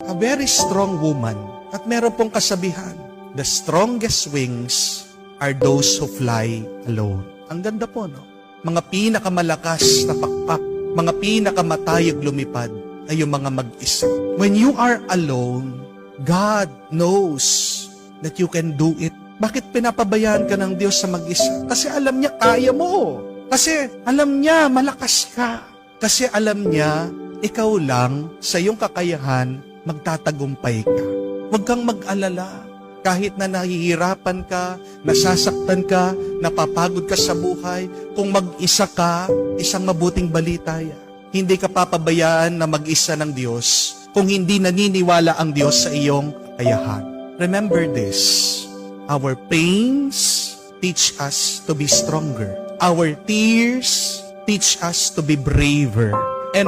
a very strong woman. At meron pong kasabihan, the strongest wings are those who fly alone. Ang ganda po, no? Mga pinakamalakas na pakpak, mga pinakamatayog lumipad ay yung mga mag-isa. When you are alone, God knows that you can do it. Bakit pinapabayaan ka ng Diyos sa mag-isa? Kasi alam niya kaya mo. Kasi alam niya malakas ka. Kasi alam niya ikaw lang sa iyong kakayahan magtatagumpay ka. Huwag kang mag-alala. Kahit na nahihirapan ka, nasasaktan ka, napapagod ka sa buhay, kung mag-isa ka, isang mabuting balita yan. Hindi ka papabayaan na mag-isa ng Diyos kung hindi naniniwala ang Diyos sa iyong kakayahan. Remember this, our pains teach us to be stronger. Our tears teach us to be braver. And